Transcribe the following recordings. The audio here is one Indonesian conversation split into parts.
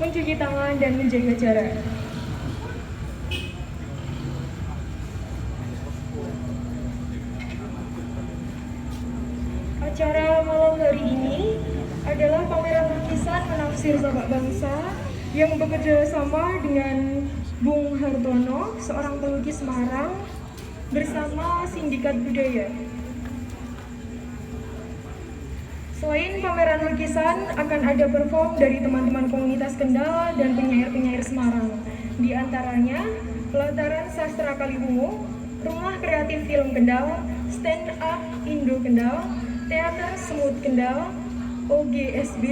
mencuci tangan, dan menjaga jarak. Acara malam hari ini adalah pameran lukisan menafsir Bapak Bangsa yang bekerja sama dengan Bung Hartono, seorang pelukis Semarang, bersama Sindikat Budaya. Selain pameran lukisan, akan ada perform dari teman-teman komunitas Kendal dan penyair-penyair Semarang. Di antaranya, Pelataran Sastra Kaliwungu, Rumah Kreatif Film Kendal, Stand Up Indo Kendal, Teater Semut Kendal, OGSB,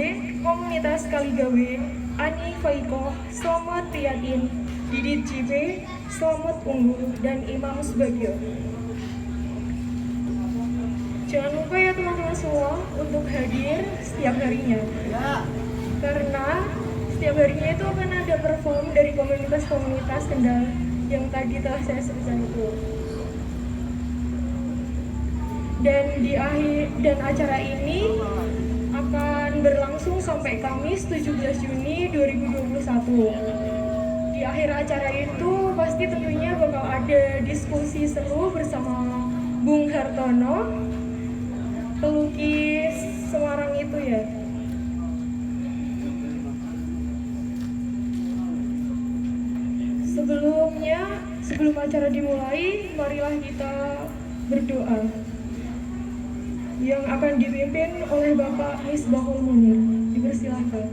Komunitas Kaligawe, Ani Faikoh, Slamet Priyatin, Didit JP, Slamet Unggul, dan Imam Subagio. Jangan lupa ya teman-teman semua untuk hadir setiap harinya. Karena setiap harinya itu akan ada perform dari komunitas-komunitas Kendal yang tadi telah saya sebutkan itu. Dan acara ini akan berlangsung sampai Kamis 17 Juni 2021. Di akhir acara itu pasti tentunya bakal ada diskusi seru bersama Bung Hartono, pelukis Semarang itu ya. Sebelum acara dimulai, marilah kita berdoa yang akan dipimpin oleh Bapak Misbahul Munir. Dipersilahkan.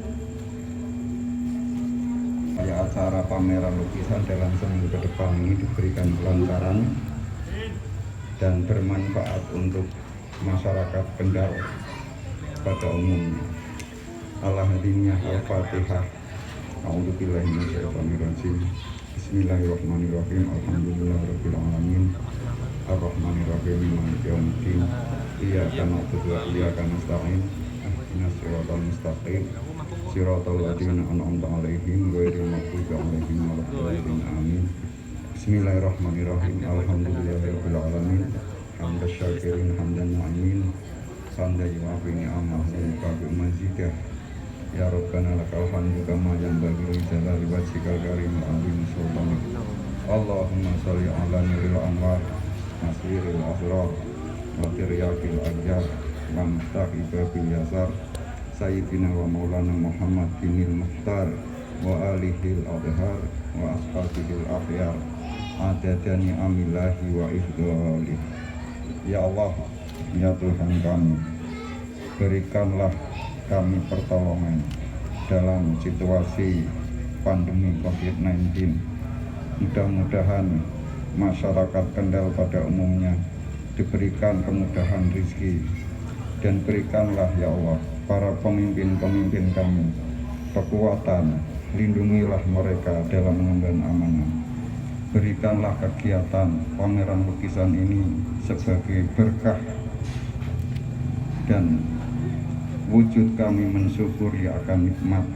Acara pameran lukisan dalam seminggu ke depan ini diberikan kelancaran dan bermanfaat untuk masyarakat Kendal pada umumnya. Al-Hadiniyah Al-Fatihah. A'udzubillahi minasyaitonirrajim. Bismillahirrahmanirrahim. Alhamdulillahirabbil alamin. Ar-Rahmanirrahim. Maliki yaumiddin. Iyyaka na'budu wa iyyaka nasta'in. Ihdinas siratal mustaqim. Siratal ladzina an'amta 'alaihim ghairil maghdubi 'alaihim waladdallin. Amin. Bismillahirrahmanirrahim. Alhamdulillahirabbil alamin. Hamdan syakirin hamdan na'imin. Hamdan yuwafi ni'amah wa yukafi mazidah. Ya Rabbana lakal hamdu kama yanbaghi li jalali wajhikal karim wa 'azimi sultanik. Allahumma shalli 'ala nuril anwar nasiril asrar wa tiryakil ajar wa mustaqi babil yasar sayyidina wa maulana Muhammad binil muhtar wa alihil adhar wa ashabihil akhyar adadani amillahi wa ifdhalih. Ya Allah, ya Tuhan kami, berikanlah kami pertolongan dalam situasi pandemi COVID-19. Mudah-mudahan masyarakat Kendal pada umumnya diberikan kemudahan rezeki, dan berikanlah ya Allah para pemimpin-pemimpin kami kekuatan, lindungilah mereka dalam mengemban amanah. Berikanlah kegiatan pameran lukisan ini sebagai berkah dan wujud kami mensyukuri akan nikmat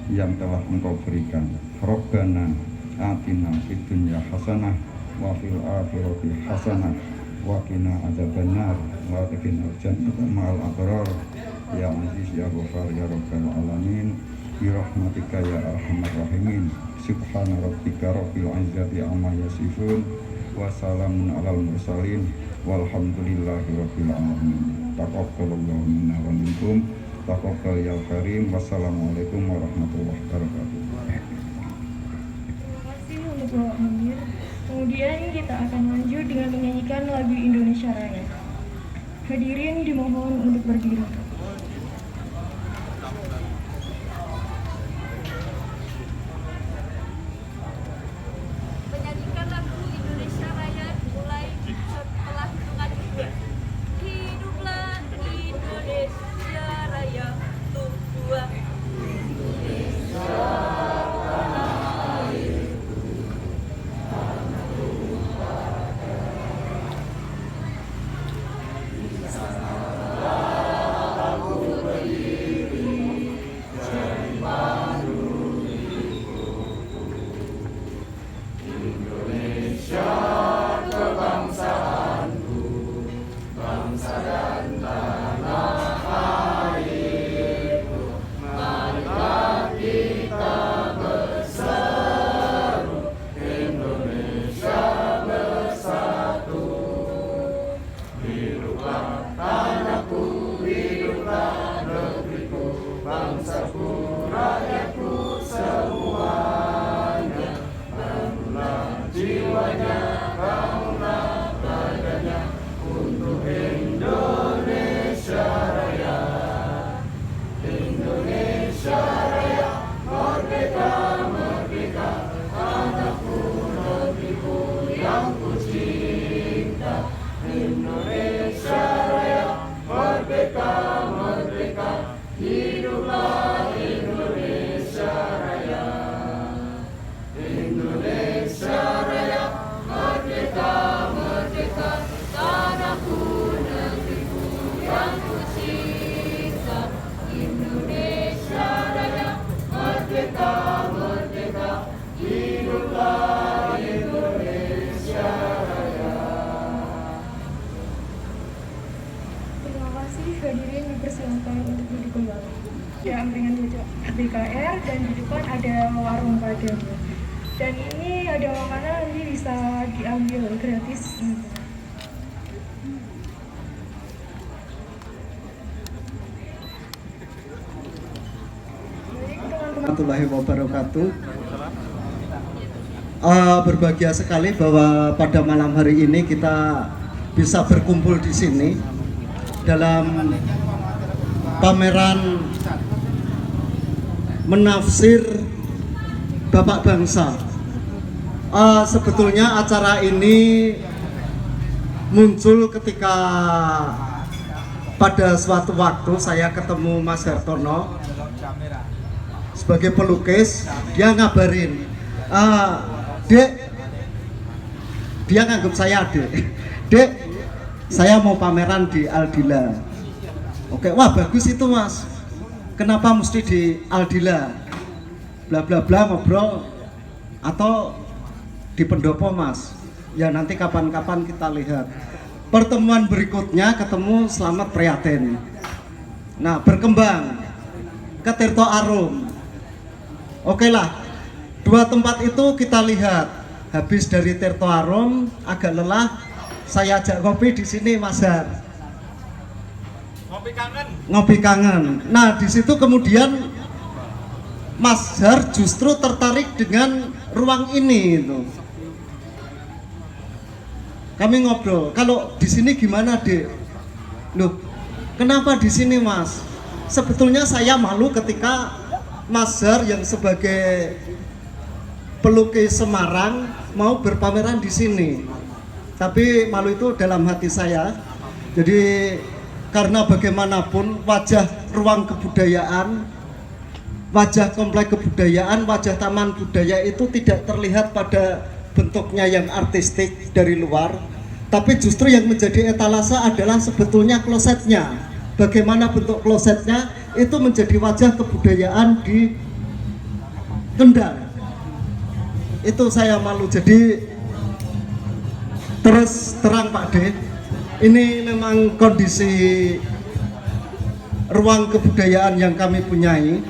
yang telah Engkau berikan. Rabbana atina fid dunya hasanah wa fil akhirati hasanah wa qina adzabannar wa qina jannata ma'al abrar ya aziz ya ghafar ya rabbal alamin bi rahmatika ya arhamar rahimin. Subhana rabbika rabbil izzati amma yasifun wa salamun alal mursalin walhamdulillahi rabbil alamin. Taqabbalallahu minna wa minkum. Taqabbal ya karim. Wassalamualaikum warahmatullahi wabarakatuh. Terima kasih untuk Bapak Munir. Kemudian kita akan lanjut dengan menyanyikan lagu Indonesia Raya. Hadirin dimohon untuk berdiri. Menyanyikan lagu Indonesia Raya dimulai setelah hitungan 2. Hiduplah Indonesia Raya untuk 2. Salam Terima kasih, hadirin dipersilakan untuk duduk kembali. Ada amringan BKR dan di depan ada warung Padang. Dan ini ada makanan nanti bisa diambil gratis. Baik, teman-teman. Warahmatullahi wabarakatuh. Berbahagia sekali bahwa pada malam hari ini kita bisa berkumpul di sini dalam pameran menafsir Bapak Bangsa. Sebetulnya acara ini muncul ketika pada suatu waktu saya ketemu Mas Hartono sebagai pelukis. Dia ngabarin, Dek, dia nganggap saya Dek, saya mau pameran di Aldila. Oke, wah bagus itu Mas. Kenapa mesti di Aldila? Bla bla bla, ngobrol. Atau di Pendopo Mas? Ya nanti kapan-kapan kita lihat. Pertemuan berikutnya ketemu Slamet Prihatin. Nah berkembang ke Tirto Arum. Oke lah, dua tempat itu kita lihat. Habis dari Tirto Arum agak lelah, saya ajak ngopi di sini Mas Har. Ngopi kangen. Nah di situ kemudian Mas Har justru tertarik dengan ruang ini itu. Kami ngobrol, kalau di sini gimana Dek? Loh, kenapa di sini Mas? Sebetulnya saya malu ketika Mas Har yang sebagai pelukis Semarang mau berpameran di sini. Tapi malu itu dalam hati saya. Jadi karena bagaimanapun wajah ruang kebudayaan, wajah komplek kebudayaan, wajah taman budaya itu tidak terlihat pada bentuknya yang artistik dari luar, tapi justru yang menjadi etalase adalah sebetulnya klosetnya. Bagaimana bentuk klosetnya itu menjadi wajah kebudayaan di Kendal. Itu saya malu. Jadi terus terang Pak D, ini memang kondisi ruang kebudayaan yang kami punyai.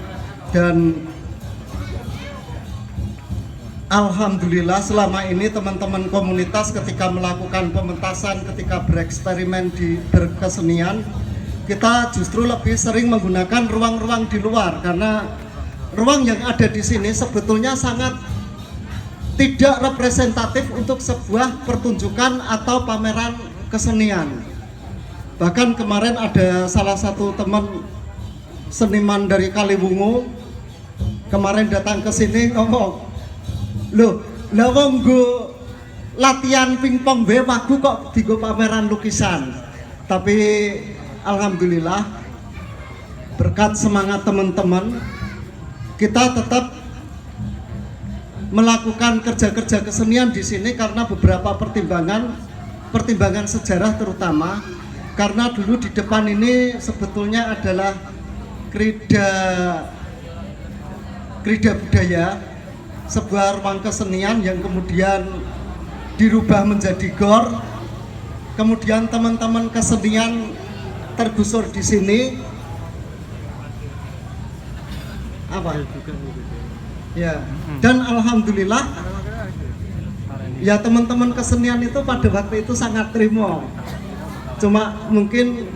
Dan alhamdulillah selama ini teman-teman komunitas ketika melakukan pementasan, ketika bereksperimen di berkesenian, kita justru lebih sering menggunakan ruang-ruang di luar, karena ruang yang ada di sini sebetulnya sangat tidak representatif untuk sebuah pertunjukan atau pameran kesenian. Bahkan kemarin ada salah satu teman seniman dari Kaliwungu kemarin datang ke sini ngomong, loh, lah wong nggo latihan pingpong wae wagu kok digo pameran lukisan. Tapi alhamdulillah berkat semangat teman-teman kita tetap melakukan kerja-kerja kesenian di sini karena beberapa pertimbangan sejarah, terutama karena dulu di depan ini sebetulnya adalah Krida Budaya, sebuah ruang kesenian yang kemudian dirubah menjadi GOR. Kemudian teman-teman kesenian tergusur di sini. Apa? Ya, dan alhamdulillah ya teman-teman kesenian itu pada waktu itu sangat terima. Cuma mungkin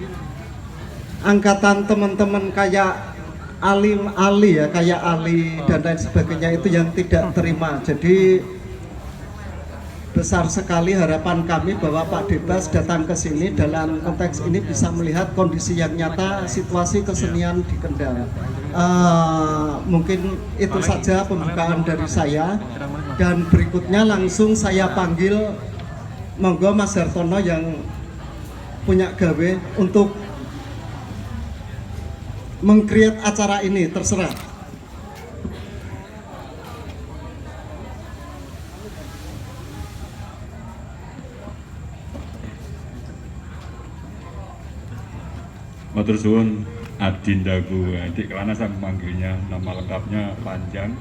angkatan teman-teman kayak Ali ya, kayak Ali dan lain sebagainya itu yang tidak terima. Jadi besar sekali harapan kami bahwa Pak Debas datang ke sini dalam konteks ini bisa melihat kondisi yang nyata situasi kesenian di Kendal. Mungkin itu saja pembukaan dari saya, dan berikutnya langsung saya panggil monggo Mas Hartono yang punya gawe untuk meng-create acara ini, terserah. Matur suwun adindaku, adik kelana saya memanggilnya, nama lengkapnya panjang.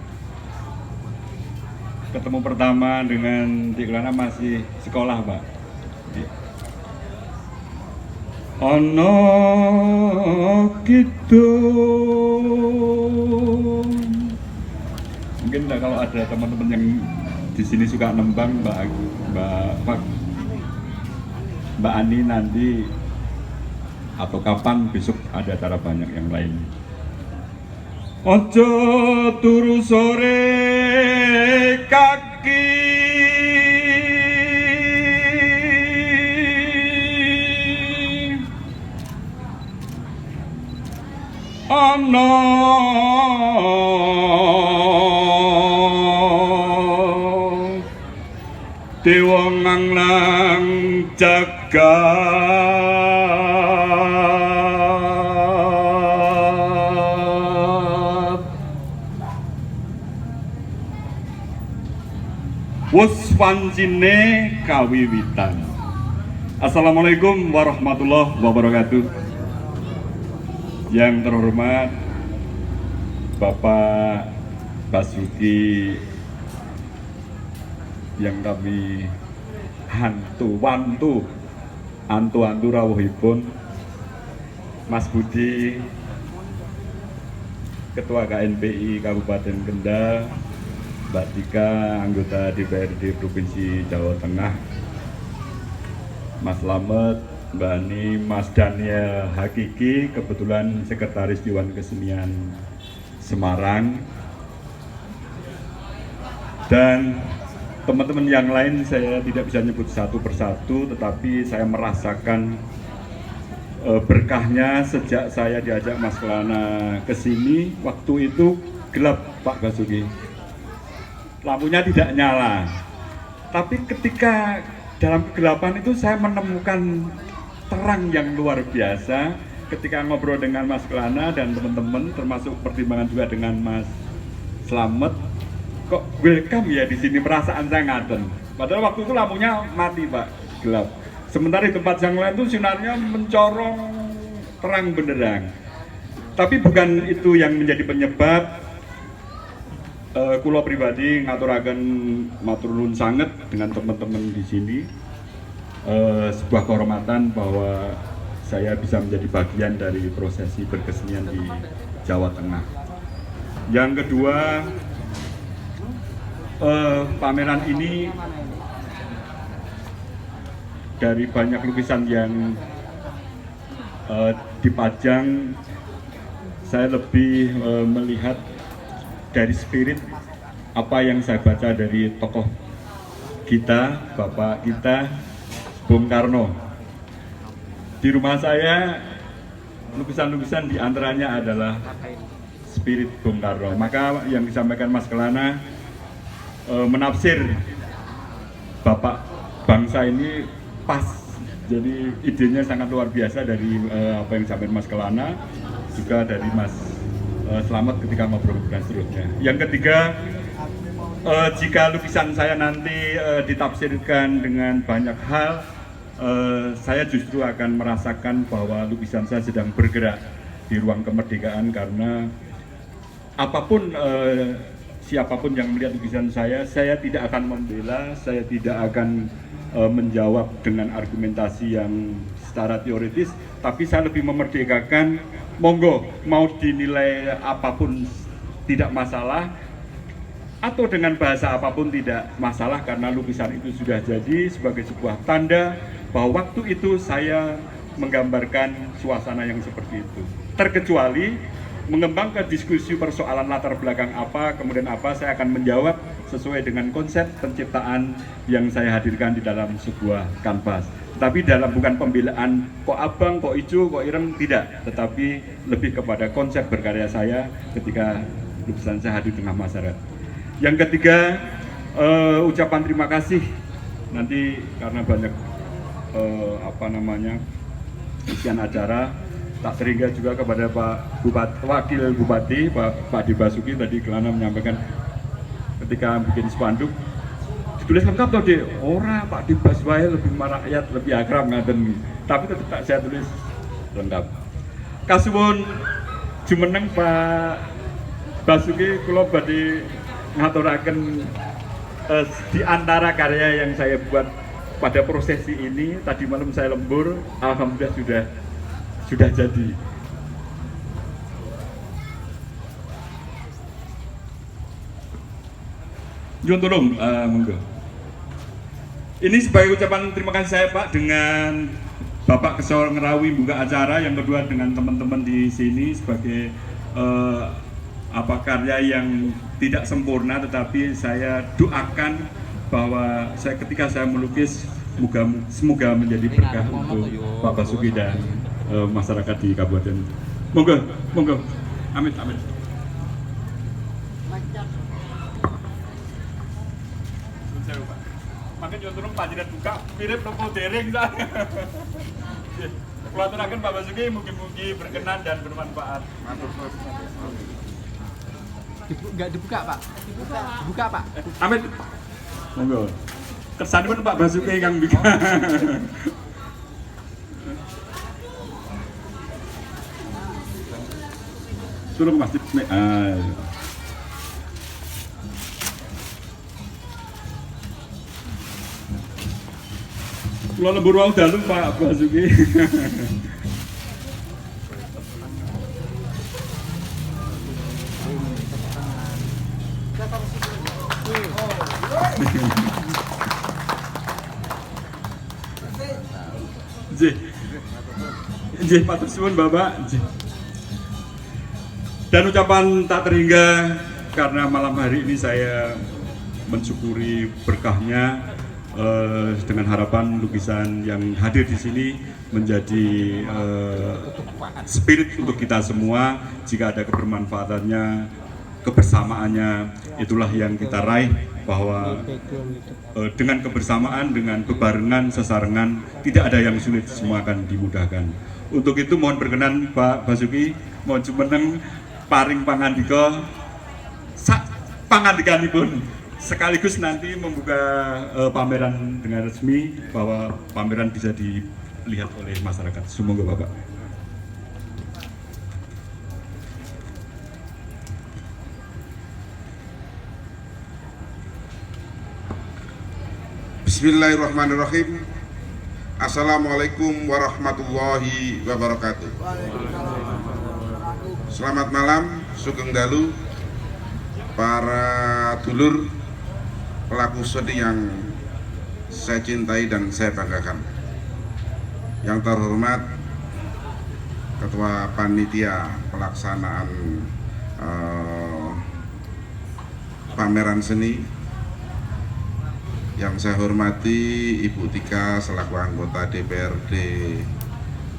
Ketemu pertama dengan adik kelana masih sekolah, Pak. Ono gitu. Mungkin kalau ada teman-teman yang di sini suka nembang, Mbak Ani nanti atau kapan besok ada acara banyak yang lain. Ojo turu sore kaki, ono dewa nganglang jagat, wus pancine kawiwitan. Assalamualaikum warahmatullahi wabarakatuh. Yang terhormat Bapak Basuki yang kami antu rawuhipun, Mas Budi Ketua KNPI Kabupaten Kendal, Mbak Tika anggota DPRD Provinsi Jawa Tengah, Mas Slamet, Mbak Ani, Mas Daniel Hakiki, kebetulan Sekretaris Dewan Kesenian Semarang, dan teman-teman yang lain. Saya tidak bisa nyebut satu persatu, tetapi saya merasakan berkahnya sejak saya diajak Mas Kelana ke sini. Waktu itu gelap, Pak Basuki, lampunya tidak nyala, tapi ketika dalam kegelapan itu saya menemukan terang yang luar biasa ketika ngobrol dengan Mas Kelana dan teman-teman, termasuk pertimbangan juga dengan Mas Slamet. Kok welcome ya di sini, perasaan saya ngaten. Padahal waktu itu lampunya mati, Pak, gelap. Sementara di tempat yang lain itu sinarnya mencorong terang benderang. Tapi bukan itu yang menjadi penyebab. Kula pribadi ngaturaken matur nuwun sanget dengan teman-teman di sini. Sebuah kehormatan bahwa saya bisa menjadi bagian dari prosesi berkesenian di Jawa Tengah. Yang kedua, pameran ini dari banyak lukisan yang dipajang, saya lebih melihat dari spirit apa yang saya baca dari tokoh kita, Bapak kita, Bung Karno. Di rumah saya lukisan-lukisan diantaranya adalah spirit Bung Karno. Maka yang disampaikan Mas Kelana menafsir Bapak bangsa ini pas. Jadi idenya sangat luar biasa dari apa yang disampaikan Mas Kelana, juga dari Mas Slamet ketika ngobrol dengan seterusnya. Yang ketiga, jika lukisan saya nanti ditafsirkan dengan banyak hal, saya justru akan merasakan bahwa lukisan saya sedang bergerak di ruang kemerdekaan, karena apapun siapapun yang melihat lukisan saya tidak akan membela, saya tidak akan menjawab dengan argumentasi yang secara teoritis, tapi saya lebih memerdekakan. Monggo, mau dinilai apapun tidak masalah, atau dengan bahasa apapun tidak masalah, karena lukisan itu sudah jadi sebagai sebuah tanda bahwa waktu itu saya menggambarkan suasana yang seperti itu. Terkecuali mengembangkan diskusi persoalan latar belakang apa, kemudian apa, saya akan menjawab sesuai dengan konsep penciptaan yang saya hadirkan di dalam sebuah kanvas. Tapi bukan pembelaan kok abang, kok ijo, kok ireng, tidak. Tetapi lebih kepada konsep berkarya saya ketika lukisan saya hadir di tengah masyarakat. Yang ketiga, ucapan terima kasih. Nanti karena banyak isian acara, tak terhingga juga kepada Pak Bupati, Wakil Bupati Pak Dibasuki tadi Kelana menyampaikan ketika bikin spanduk ditulis lengkap toh deh, ora Pak Dibasuki lebih merakyat, lebih akrab ngaten, tapi tetap saya tulis lengkap. Kasuwun jumeneng Pak Basuki, kula badhe ngaturaken di antara karya yang saya buat pada prosesi ini tadi malam saya lembur, alhamdulillah sudah jadi. John tolong, monggo. Ini sebagai ucapan terima kasih saya Pak dengan Bapak Kesor Ngerawi buka acara, yang kedua dengan teman-teman di sini sebagai karya yang tidak sempurna, tetapi saya doakan bahwa ketika saya melukis semoga menjadi berkah untuk Pak Basuki dan masyarakat di kabupaten. Monggo, amit. Makin contoh Pak Jirat buka, mirip toko dereng saya. Kulaturaken Pak Basuki, mugi-mugi berkenan dan bermanfaat. Enggak dibuka Pak? Dibuka Pak? Amit. Monggo. Kesanipun Pak Basuki kang bikin. Suruh Mas. Kula lembur wae dalu Pak Basuki. Nggih, matur suwun Bapak. Dan ucapan tak terhingga karena malam hari ini saya mensyukuri berkahnya, dengan harapan lukisan yang hadir di sini menjadi spirit untuk kita semua. Jika ada kebermanfaatannya, kebersamaannya, itulah yang kita raih, bahwa dengan kebersamaan, dengan bebarengan, sesarengan, tidak ada yang sulit, semua akan dimudahkan. Untuk itu mohon berkenan Pak Basuki, mohon jumeneng paring pangandika sak pangandikanipun, sekaligus nanti membuka pameran dengan resmi, bahwa pameran bisa dilihat oleh masyarakat. Semoga Bapak. Bismillahirrahmanirrahim. Assalamualaikum warahmatullahi wabarakatuh. Selamat malam, sugeng dalu para dulur pelaku seni yang saya cintai dan saya banggakan. Yang terhormat Ketua Panitia Pelaksanaan pameran seni, yang saya hormati Ibu Tika selaku anggota DPRD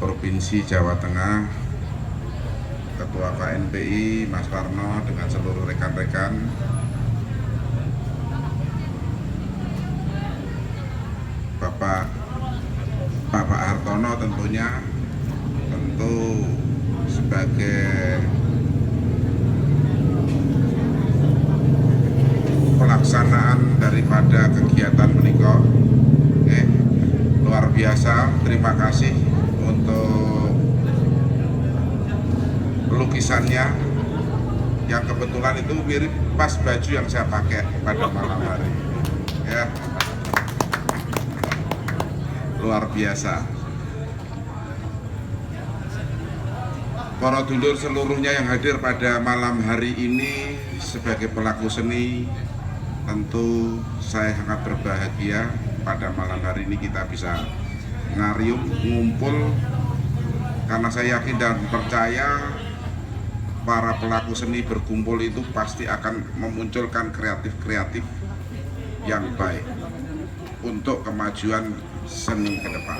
Provinsi Jawa Tengah, Ketua KNPI Mas Parno dengan seluruh rekan-rekan, Bapak Hartono tentunya, sebagai pelaksanaan daripada kegiatan menika, luar biasa. Terima kasih untuk lukisannya yang kebetulan itu mirip pas baju yang saya pakai pada malam hari, ya, luar biasa. Para dulur seluruhnya yang hadir pada malam hari ini sebagai pelaku seni, tentu saya sangat berbahagia pada malam hari ini kita bisa ngarium, ngumpul, karena saya yakin dan percaya para pelaku seni berkumpul itu pasti akan memunculkan kreatif-kreatif yang baik untuk kemajuan seni ke depan.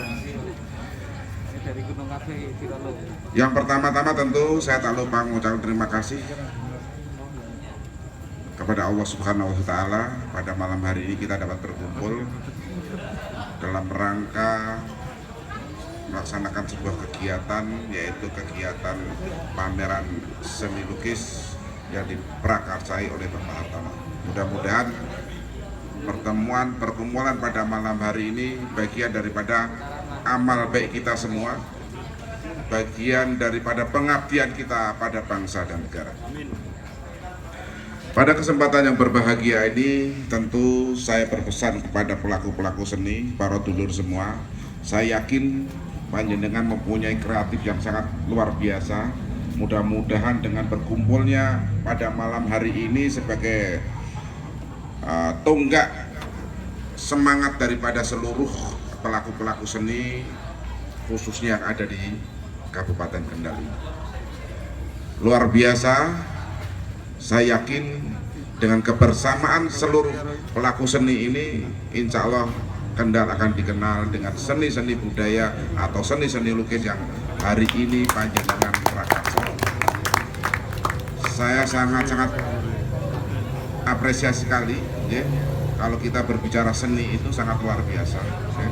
Dari Gunung Kafe Tirolo. Yang pertama-tama tentu saya tak lupa mengucapkan terima kasih kepada Allah Subhanahu wa Ta'ala. Pada malam hari ini kita dapat berkumpul dalam rangka melaksanakan sebuah kegiatan, yaitu kegiatan pameran seni lukis yang diprakarsai oleh Bapak Hartono. Mudah-mudahan pertemuan pada malam hari ini bagian daripada amal baik kita semua, bagian daripada pengabdian kita pada bangsa dan negara. Pada kesempatan yang berbahagia ini, tentu saya berpesan kepada pelaku-pelaku seni, para dulur semua. Saya yakin panjenengan mempunyai kreatif yang sangat luar biasa. Mudah-mudahan dengan berkumpulnya pada malam hari ini sebagai tonggak semangat daripada seluruh pelaku-pelaku seni, khususnya yang ada di Kabupaten Kendal ini. Luar biasa, saya yakin dengan kebersamaan seluruh pelaku seni ini, insya Allah Kendal akan dikenal dengan seni-seni budaya atau seni-seni lukis yang hari ini panjenengan prakarsai. Saya sangat-sangat apresiasi sekali, ya, kalau kita berbicara seni itu sangat luar biasa, ya.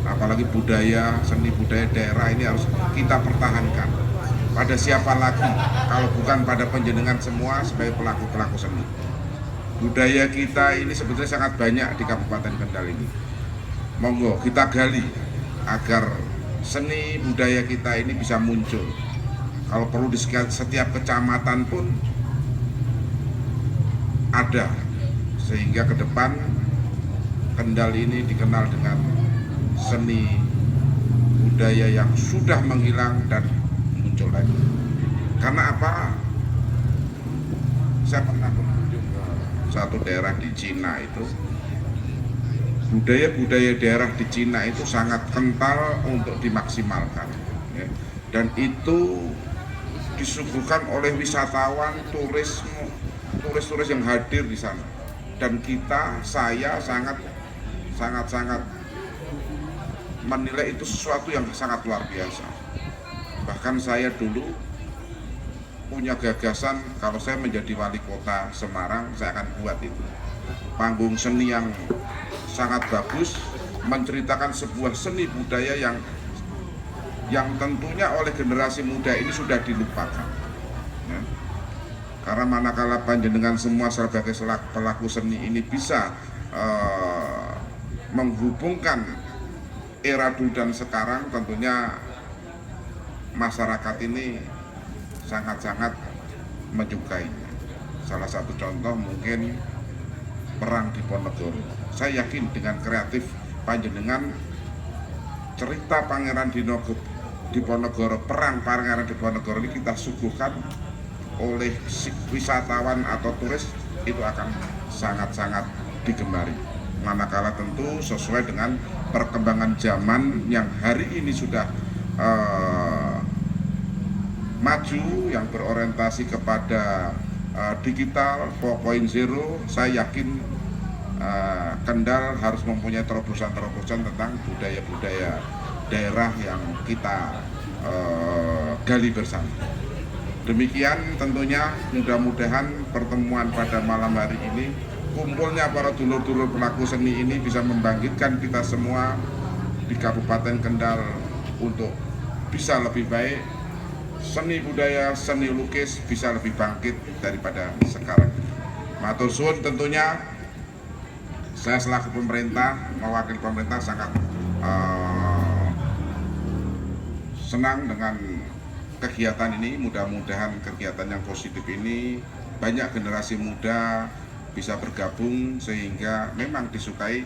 Apalagi budaya, seni budaya daerah ini harus kita pertahankan. Pada siapa lagi kalau bukan pada panjenengan semua sebagai pelaku-pelaku seni. Budaya kita ini sebetulnya sangat banyak di Kabupaten Kendal ini. Monggo kita gali agar seni budaya kita ini bisa muncul. Kalau perlu di setiap kecamatan pun ada, sehingga ke depan Kendal ini dikenal dengan seni budaya yang sudah menghilang dan muncul lagi. Karena apa? Saya pernah berkunjung ke satu daerah di Cina itu. Budaya-budaya daerah di Cina itu sangat kental untuk dimaksimalkan, ya. Dan itu disuguhkan oleh wisatawan, turis yang hadir di sana. Dan saya sangat menilai itu sesuatu yang sangat luar biasa. Bahkan saya dulu punya gagasan, kalau saya menjadi wali kota Semarang, saya akan buat itu panggung seni yang sangat bagus, menceritakan sebuah seni budaya yang tentunya oleh generasi muda ini sudah dilupakan, ya. Karena manakala panjenengan semua sebagai pelaku seni ini bisa menghubungkan era dulu dan sekarang, tentunya masyarakat ini sangat-sangat menyukainya. Salah satu contoh mungkin perang di Ponegoro. Saya yakin dengan kreatif panjenengan, cerita Pangeran di Ponegoro, perang Pangeran di Ponegoro ini kita suguhkan oleh wisatawan atau turis, itu akan sangat-sangat digemari. Manakala tentu sesuai dengan perkembangan zaman yang hari ini sudah maju, yang berorientasi kepada digital 4.0, saya yakin Kendal harus mempunyai terobosan-terobosan tentang budaya-budaya daerah yang kita gali bersama. Demikian tentunya, mudah-mudahan pertemuan pada malam hari ini, kumpulnya para dulur-dulur pelaku seni ini bisa membangkitkan kita semua di Kabupaten Kendal untuk bisa lebih baik. Seni budaya, seni lukis bisa lebih bangkit daripada sekarang. Matur suwun, tentunya saya selaku pemerintah, mewakili pemerintah sangat senang dengan kegiatan ini. Mudah-mudahan kegiatan yang positif ini banyak generasi muda bisa bergabung sehingga memang disukai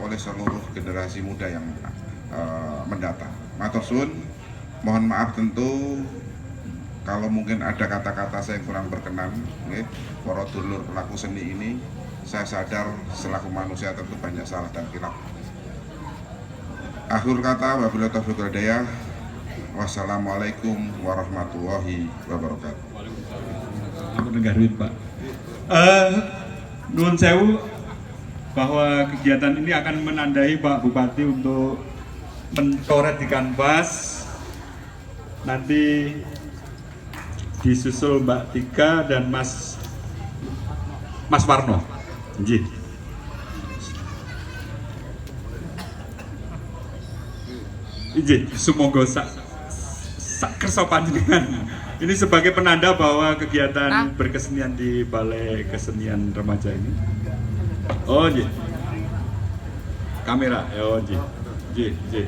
oleh seluruh generasi muda yang mendatang. Matur suwun, mohon maaf tentu kalau mungkin ada kata-kata saya kurang berkenan, para dulur pelaku seni ini. Saya sadar selaku manusia tentu banyak salah dan khilaf. Akhir kata, wabillahi taufiq wal hidayah. Wassalamualaikum warahmatullahi wabarakatuh. Aku dengarin Pak. Nuwun sewu, bahwa kegiatan ini akan menandai Pak Bupati untuk mencoret di kanvas. Nanti disusul Mbak Tika dan Mas Warno. Nggih. Nggih, sumangga sak kersa panjenengan. Ini sebagai penanda bahwa kegiatan berkesenian di Balai Kesenian Remaja ini. Oh, nggih. Kamera, oh nggih. Nggih.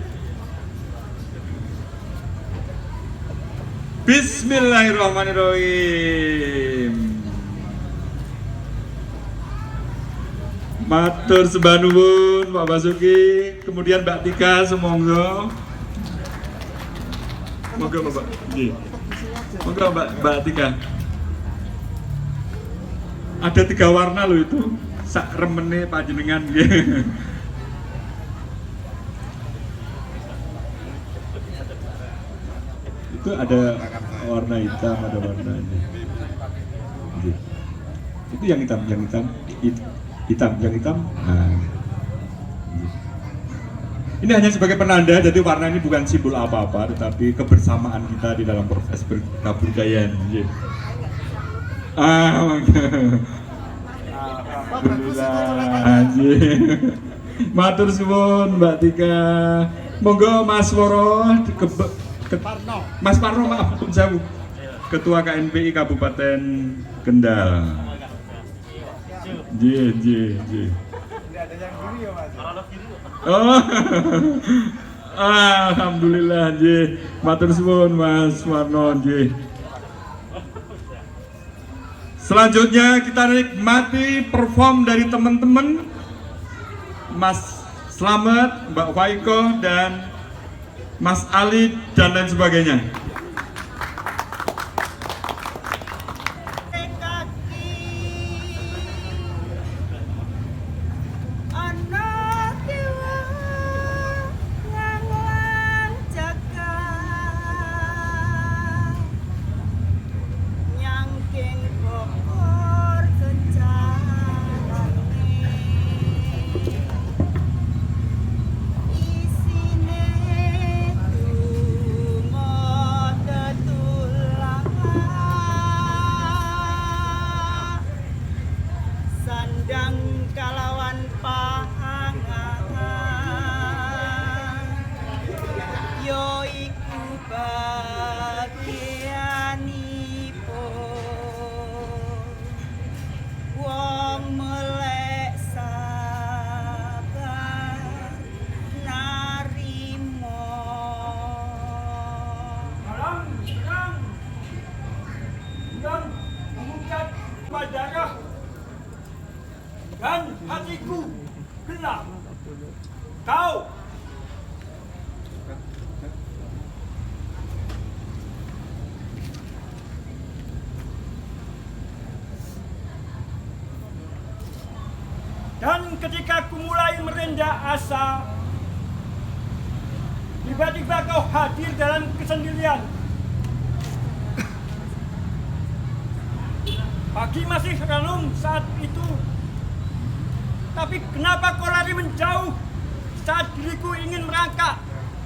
Bismillahirrahmanirrahim. Matur sembah nuwun Pak Basuki, kemudian Mbak Tika sumangga. Monggo Bapak. Nggih. Monggo Mbak Tika. Ada 3 warna loh itu. Sak remene panjenengan nggih. Itu ada warna hitam, ada warna ini. Nggih. Itu yang hitam. Nah. Ini hanya sebagai penanda, jadi warna ini bukan simbol apa-apa, tetapi kebersamaan kita di dalam proses kebudayaan. Alhamdulillah. Matur suwun Mbak Tika. Monggo Mas Woro, Mas Parno, maaf, saya Ketua KNPI Kabupaten Kendal. J. Oh, alhamdulillah, J. Matur suwun Mas Warno, J. Selanjutnya kita nikmati perform dari teman-teman Mas Slamet, Mbak Faiko, dan Mas Ali dan lain sebagainya. Dan hatiku gelap. Kau dan ketika ku mulai merendah asa, tiba-tiba kau hadir dalam kesendirian. Pagi masih relung saat itu, tapi kenapa kau lari menjauh saat diriku ingin merangkak,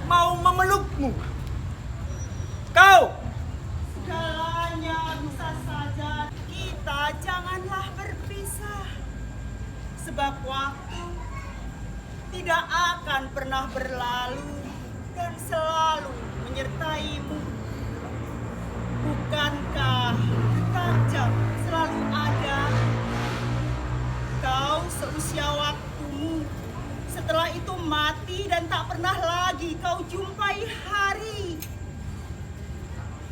mau memelukmu? Kau! Segalanya bisa saja, kita janganlah berpisah. Sebab waktu tidak akan pernah berlalu dan selalu menyertaimu. Bukankah dekat jam selalu ada? Kau seusia waktumu, setelah itu mati dan tak pernah lagi kau jumpai hari.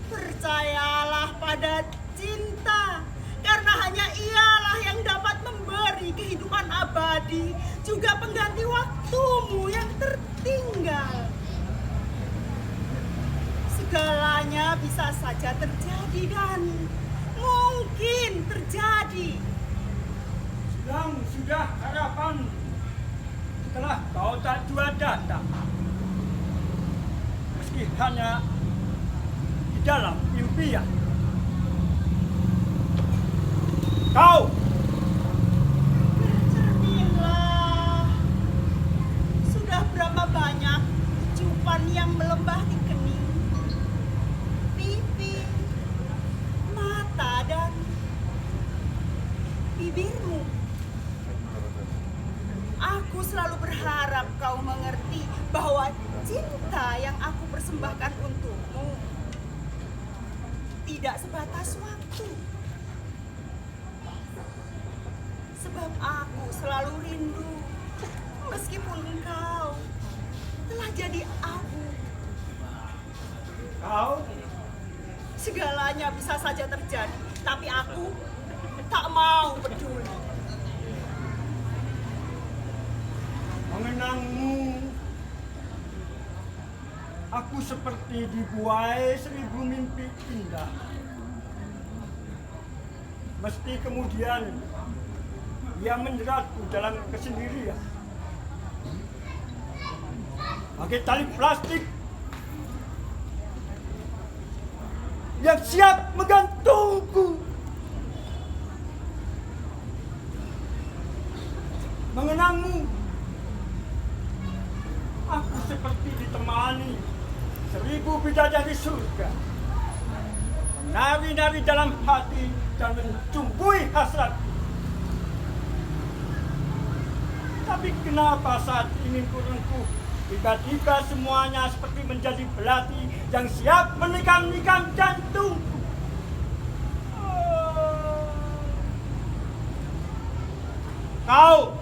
Percayalah pada cinta, karena hanya ialah yang dapat memberi kehidupan abadi, juga pengganti waktumu yang tertinggal. Segalanya bisa saja terjadi dan mungkin terjadi. Sedang sudah harapan setelah kau tak jua datang, meski hanya di dalam impian. Kau Bercerminlah yang aku persembahkan untukmu tidak sebatas waktu. Sebab aku selalu rindu meskipun engkau telah jadi abu. Kau Segalanya bisa saja terjadi, tapi aku tak mau peduli. mengenangmu, aku seperti dibuai 1000 mimpi indah. Mesti kemudian ia menjeratku dalam kesendirian. Pakai tali plastik yang siap menggantungku. Mengenangmu, aku seperti ditemani 1000 bidadari surga, menari-nari dalam hati dan mencumbui hasrat. Tapi kenapa saat ini kurungku tiba-tiba semuanya seperti menjadi belati yang siap menikam-nikam jantungku? Kau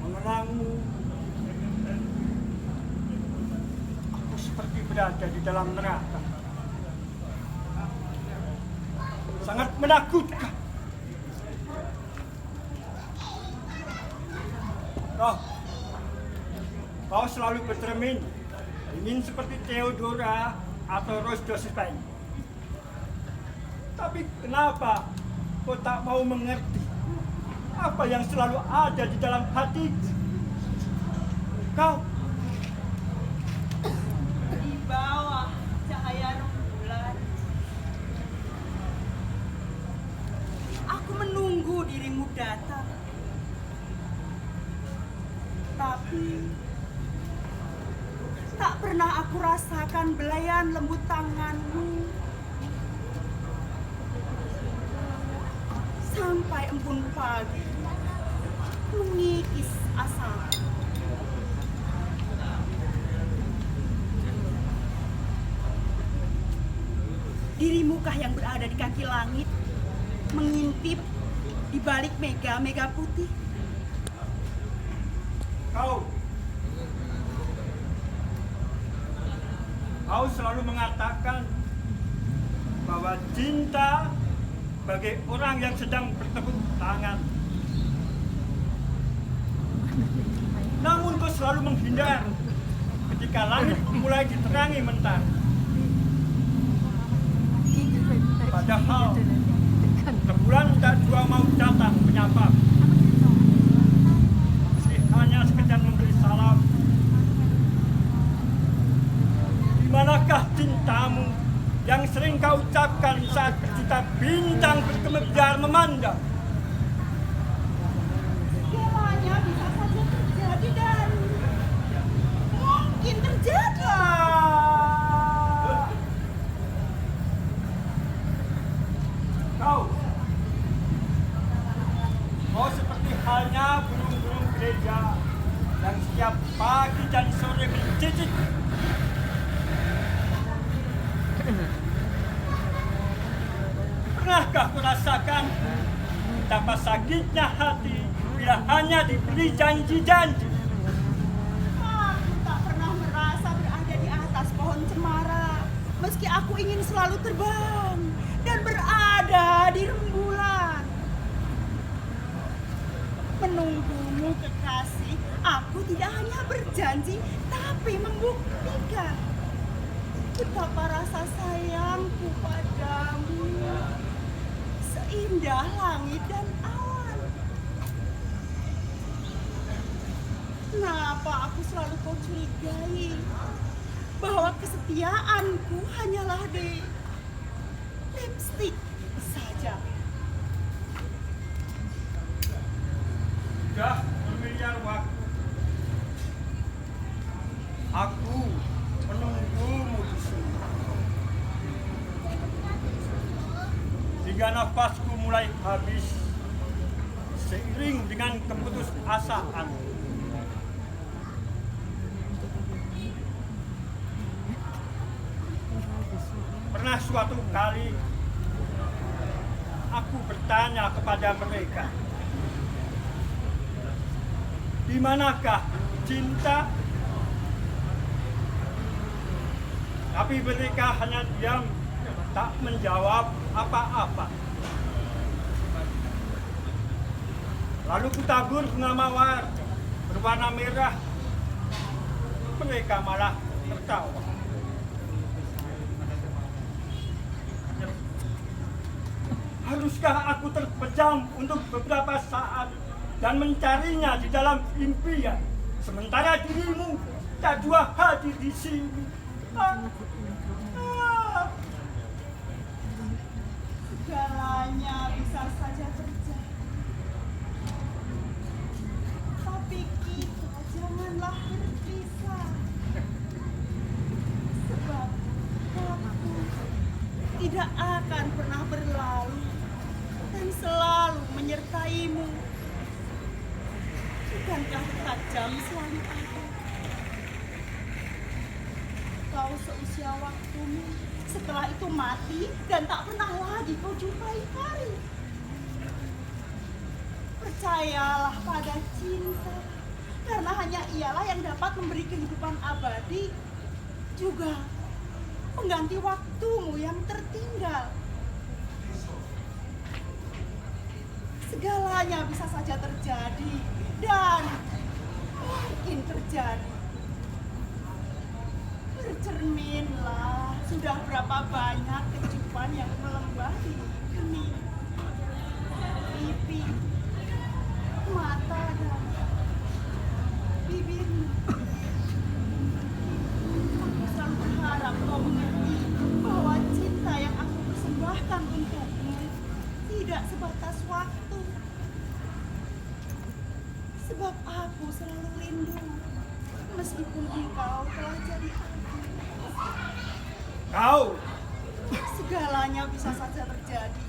mengenangmu, aku seperti berada di dalam neraka. Sangat menakutkan. Kau selalu bercermin, ingin seperti Theodora atau Rose Josephine. Tapi kenapa kau tak mau mengerti apa yang selalu ada di dalam hati kau? Di bawah cahaya rembulan, aku menunggu dirimu datang. Tapi tak pernah aku rasakan belayan lembut tanganmu. Sampai embun pagi mengikis asap. Dirimukah yang berada di kaki langit, mengintip di balik mega-mega putih? Kau selalu mengatakan bahwa cinta bagai orang yang sedang bertepuk tangan. Namun kau selalu menghindar ketika langit mulai diterangi mentari. Padahal rembulan tak jua mau datang menyapa. Meski hanya sekedar memberi salam. Di manakah cintamu yang sering kau ucapkan saat berjuta bintang berkemejar memandang? Segalanya bisa saja terjadi dan mungkin terjadi. Kau seperti halnya burung-burung gereja yang setiap pagi dan sore mencicit. Pernahkah kau rasakan betapa sakitnya hati bila hanya diberi janji-janji? Aku tak pernah merasa berada di atas pohon cemara, meski aku ingin selalu terbang dan berada di rembulan. Menunggumu kekasih, aku tidak hanya berjanji, tapi membuktikan betapa rasa sayangku padamu seindah langit dan awan. Kenapa aku selalu kau curigai bahwa kesetiaanku hanyalah di lipstik saja? Sudah bermiliar waktu aku menunggumu di sini. hingga nafasku mulai habis seiring dengan keputusasaan. Pernah suatu kali aku bertanya kepada mereka, di manakah cinta? Tapi mereka hanya diam, tak menjawab apa-apa. Lalu kutabur bunga mawar berwarna merah. Mereka malah tertawa. Haruskah aku terpejam untuk beberapa saat dan mencarinya di dalam impian, sementara dirimu tak jua hadir di sini? Segalanya bisa saja terjadi. Tapi kita janganlah berpisah. Sebab waktu tidak akan pernah berlalu dan selalu menyertaimu. Bukankah tajam selalu ada? Kau seusia waktumu, setelah itu mati dan tak pernah lagi kau jumpai hari. Percayalah pada cinta, karena hanya ialah yang dapat memberi kehidupan abadi, juga mengganti waktumu yang tertinggal. Segalanya bisa saja terjadi dan mungkin terjadi. Bercerminlah, sudah berapa banyak kehidupan yang melembah di kening, pipi, mata, dan bibirmu. Aku selalu berharap kau mengerti bahwa cinta yang aku persembahkan untukmu tidak sebatas waktu. Sebab aku selalu rindu, meskipun engkau telah jadi aku. Kau Segalanya bisa saja terjadi,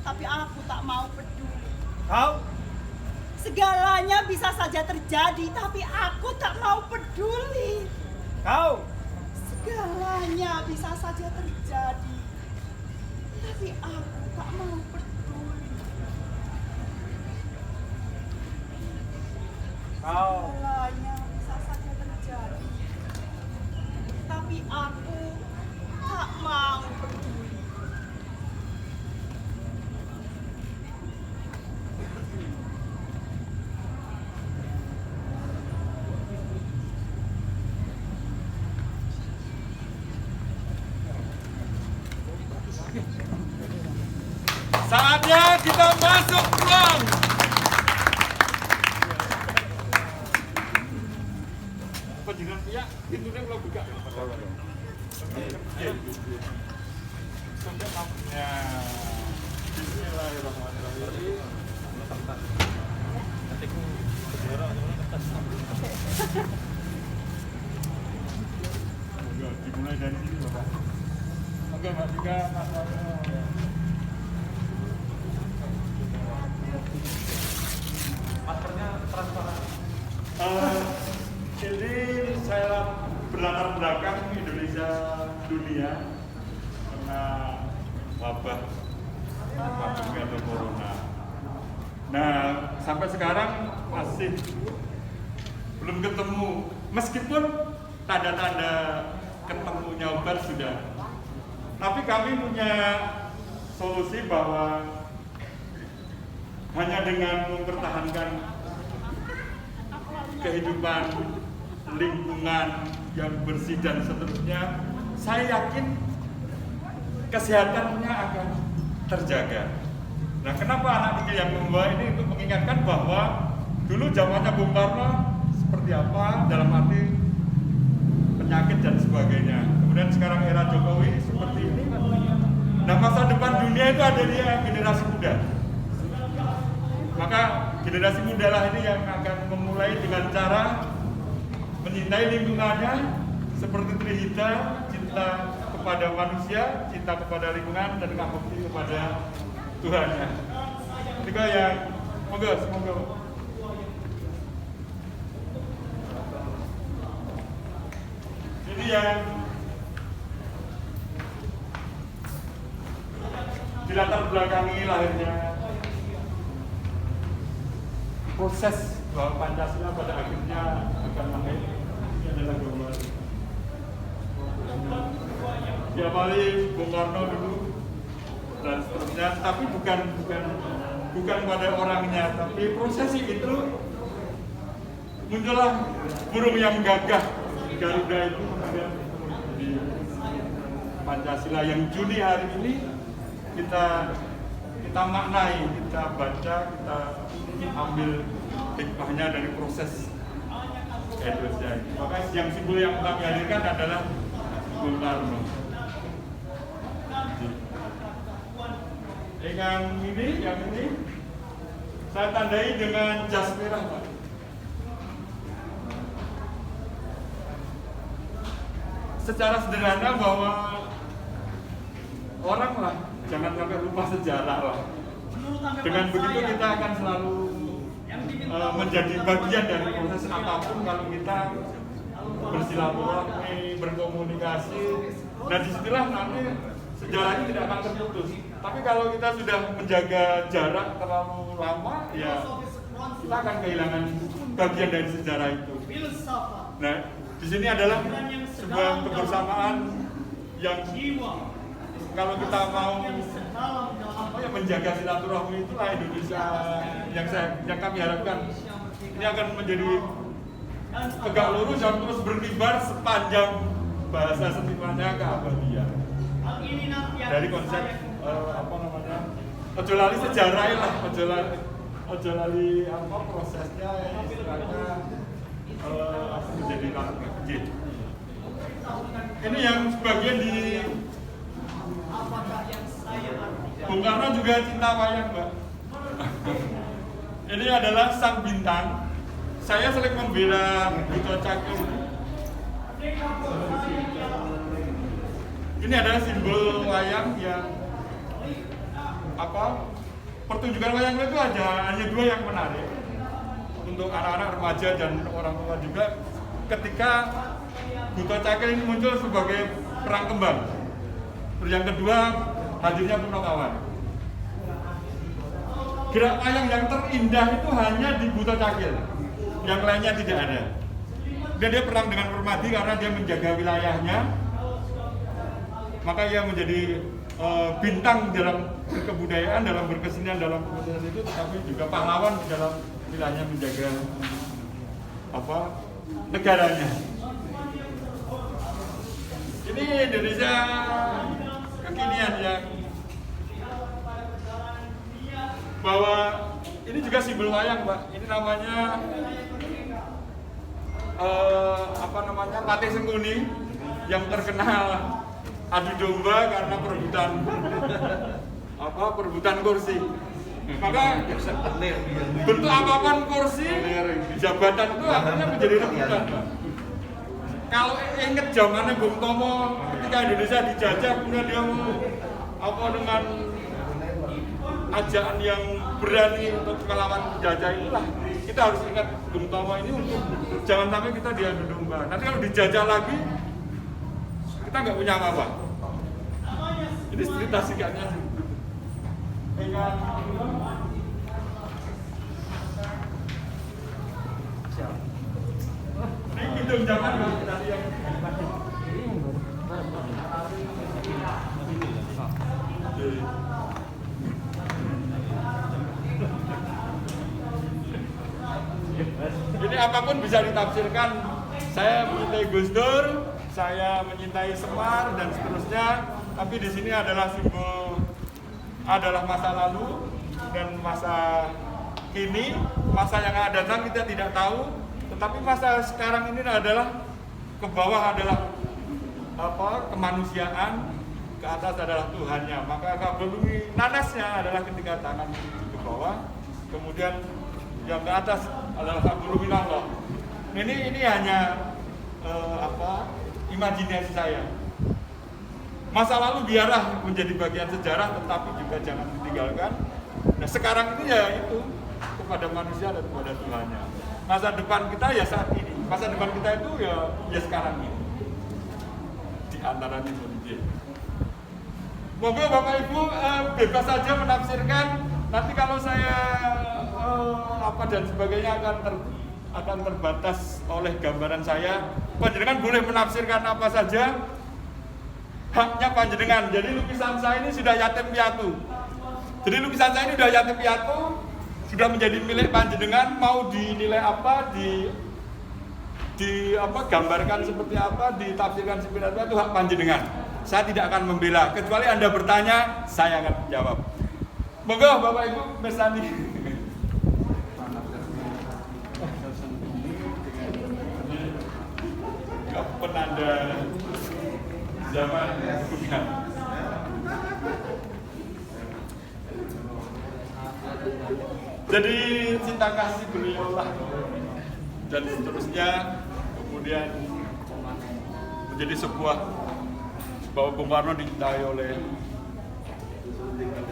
tapi aku tak mau peduli. Kau Segalanya bisa saja terjadi, tapi aku tak mau peduli. Kau Segalanya bisa saja terjadi, tapi aku tak mau peduli. Kau Segalanya bisa saja terjadi, tapi aku tak mau peduli. Saatnya kita masuk ruang. Penjenengan pihak itu dia belum buka. Sampai lampunya. Bismillahirrahmanirrahim. Enggak, dimulai dari sini Bapak. Oke Mbak Tika, maskernya transparan. Jadi saya berlatar belakang Indonesia dunia karena wabah pandemi atau corona. Nah, sampai sekarang masih belum ketemu, meskipun tanda-tanda ketemunya obat sudah. Tapi kami punya solusi bahwa hanya dengan mempertahankan kehidupan lingkungan yang bersih dan seterusnya, saya yakin kesehatannya akan terjaga. Nah, kenapa anak kecil yang membawa ini untuk mengingatkan bahwa dulu zamannya Bung Karno seperti apa dalam arti penyakit dan sebagainya. Kemudian sekarang era Jokowi seperti ini. Nah, masa depan dunia itu ada di generasi muda. Maka generasi muda lah ini yang akan memulai dengan cara mencintai lingkungannya seperti Trihita, cinta kepada manusia, cinta kepada lingkungan, dan ngabukti kepada Tuhannya. Ketika yang semoga ini yang dilatar belakangi lahirnya proses bahwa Pancasila pada akhirnya akan lahir. Ini adalah gambar diawali Bung Karno dulu dan seterusnya, tapi bukan pada orangnya, tapi prosesi itu muncullah burung yang gagah Garuda itu kemudian di Pancasila yang Juni hari ini kita maknai, kita baca, kita ambil hikmahnya dari proses Indonesia. Maka yang simbol yang kami hadirkan adalah Bung Karno. Yang ini saya tandai dengan jas merah, Pak. Secara sederhana bahwa orang lah jangan sampai lupa sejarah lah. Dengan begitu kita akan selalu menjadi bagian dari proses apapun kalau kita bersilaturahmi, berkomunikasi. Nah disitulah nanti sejarah ini tidak akan terputus. Tapi kalau kita sudah menjaga jarak terlalu lama, ya kita akan kehilangan bagian dari sejarah itu. Nah, di sini adalah sebuah kebersamaan yang kalau kita mau menjaga silaturahmi, itulah Indonesia yang kami harapkan. Ini akan menjadi tegak lurus dan terus berkibar sepanjang bahasa senimannya keabadian. Dari konsep ojo lali sejarah lah, ojo lali prosesnya istilahnya menjadi kecil. Ini yang sebagian di Bung Karno juga cinta wayang, Mbak. Ini adalah sang bintang. Saya sering membela Buto Cakil. Ini adalah simbol wayang yang pertunjukan wayang itu hanya dua yang menarik untuk anak-anak remaja dan orang tua juga. Ketika Buto Cakil ini muncul sebagai perang kembang. Terus yang kedua hadirnya Punakawan. Gerak wayang yang terindah itu hanya di Buto Cakil, yang lainnya tidak ada. Dan dia perang dengan Permadi karena dia menjaga wilayahnya. Maka ia menjadi bintang dalam kebudayaan, dalam berkesenian, dalam proses itu, tetapi juga pahlawan dalam wilayahnya menjaga negaranya. Ini Indonesia kekinian ya, bahwa ini juga simbol wayang, Pak. Ini namanya Patih Sengkuni yang terkenal adu domba karena perebutan kursi. Maka bentuk apapun kursi jabatan itu akhirnya menjadi rebutan. Kalau inget zamannya Bung Tomo ketika Indonesia dijajah, kemudian dia dengan ajakan yang berani untuk melawan penjajah, itulah kita harus ingat Bung Tomo ini untuk jangan sampai kita diadu domba. Nanti kalau dijajah lagi kita nggak punya apa-apa. Ini cerita singkatnya sih. Ini hidung zaman tadi yang jadi apapun bisa ditafsirkan. Saya mencintai Gus Dur, saya menyintai Semar dan seterusnya. Tapi di sini adalah simbol, adalah masa lalu dan masa kini. Masa yang akan datang kita tidak tahu. Tetapi masa sekarang ini adalah ke bawah adalah kemanusiaan, ke atas adalah Tuhannya. Maka kabelumi nanasnya adalah ketika tangan ke bawah, kemudian yang ke atas adalah kabelumi Allah. Ini hanya imajinasi saya. Masa lalu biarlah menjadi bagian sejarah, tetapi juga jangan ditinggalkan. Nah sekarang ini ya itu kepada manusia dan kepada Tuhannya. Masa depan kita ya saat ini. Masa depan kita itu ya sekarang ini. Di antara ini. Monggo Bapak Ibu bebas saja menafsirkan. Nanti kalau saya apa dan sebagainya akan terbatas oleh gambaran saya. Panjenengan boleh menafsirkan apa saja. Haknya panjenengan. Jadi lukisan saya ini sudah yatim piatu. Jadi lukisan saya ini sudah yatim piatu, sudah menjadi milik panjenengan. Mau dinilai apa, gambarkan seperti apa, ditafsirkan seperti apa, itu hak panjenengan. Saya tidak akan membela, kecuali Anda bertanya, saya akan menjawab. Monggo Bapak Ibu bersani. Penanda zaman bukan. Jadi cinta kasih beliau lah dan seterusnya, kemudian menjadi sebuah bahwa Bung Karno dicintai oleh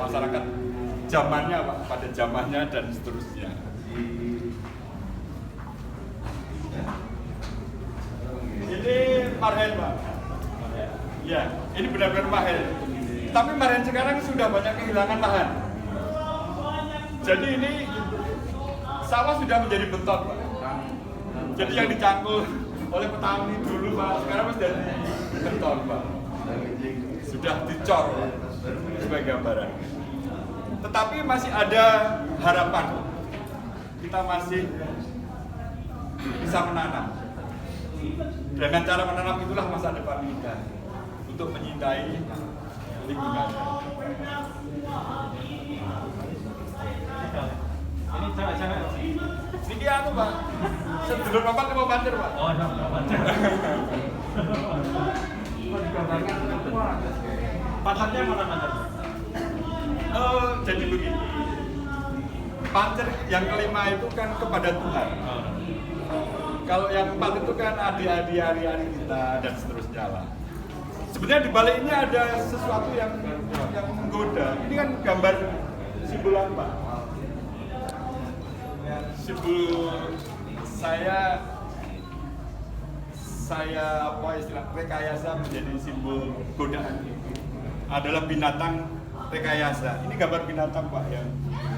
masyarakat zamannya Pak, pada zamannya dan seterusnya. Ini marhen Pak. Ya, ini benar-benar marhen. Tapi marhen sekarang sudah banyak kehilangan lahan. Jadi ini sawah sudah menjadi beton Pak. Jadi yang dicangkul oleh petani dulu Pak, sekarang sudah jadi beton Pak. Sudah dicor sebagai gambaran. Tetapi masih ada harapan. Kita masih bisa menanam. Dengan cara menanam itulah masa depan kita untuk menyintai lingkungan. Ini cewek-cewek. Ini aku Pak. Sedulur Bapak mau banjir Pak. Oh, enggak banjir. Pacarnya mana pacar? Jadi begini. Pacar yang kelima itu kan kepada Tuhan. Kalau yang empat itu kan adik-adik hari-hari kita dan seterusnya lah. Sebenarnya di balik ini ada sesuatu yang menggoda. Ini kan gambar simbol apa? Simbol saya apa istilah rekayasa menjadi simbol godaan. Adalah binatang rekayasa. Ini gambar binatang Pak ya.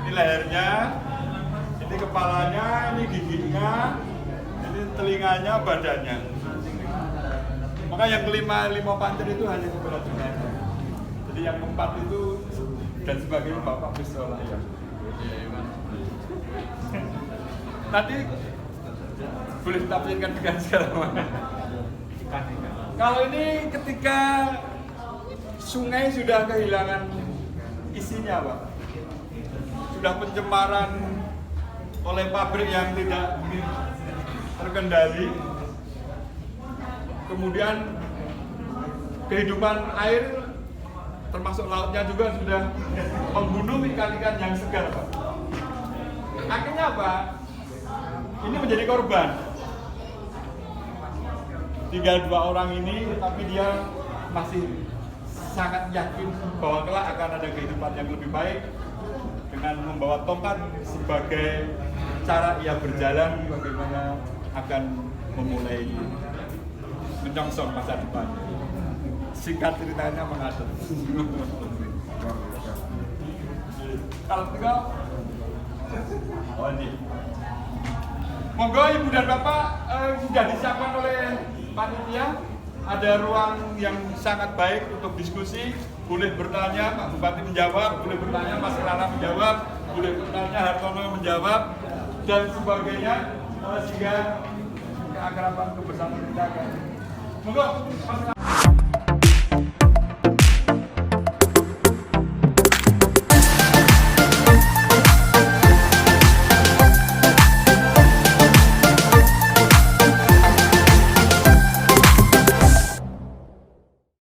Ini lehernya, ini kepalanya, ini giginya, ini telinganya, badannya. Maka yang lima pancir itu hanya kepada Tuhan. Jadi yang keempat itu dan sebagainya Bapak bisa lah ya. Nanti boleh ditafsirkan dengan segala macam. Kalau ini ketika sungai sudah kehilangan isinya Pak, sudah pencemaran oleh pabrik yang tidak terkendali, kemudian kehidupan air termasuk lautnya juga sudah membunuh ikan-ikan yang segar Pak. Akhirnya apa? Ini menjadi korban. Tinggal 2 orang ini, tapi dia masih sangat yakin bahwa kelak akan ada kehidupan yang lebih baik dengan membawa tongkat sebagai cara ia berjalan bagaimana akan memulai menyongsong masa depan. Singkat ceritanya mengatur. Kalau tinggal, oh ini. Monggo Ibu dan Bapak sudah disiapkan oleh panitia. Ada ruang yang sangat baik untuk diskusi. Boleh bertanya, Pak Bupati menjawab, boleh bertanya, Mas Rana menjawab, boleh bertanya, Hartono menjawab, dan sebagainya, sehingga keakraban kebersamaan kita akan. Monggo, Mas Rana.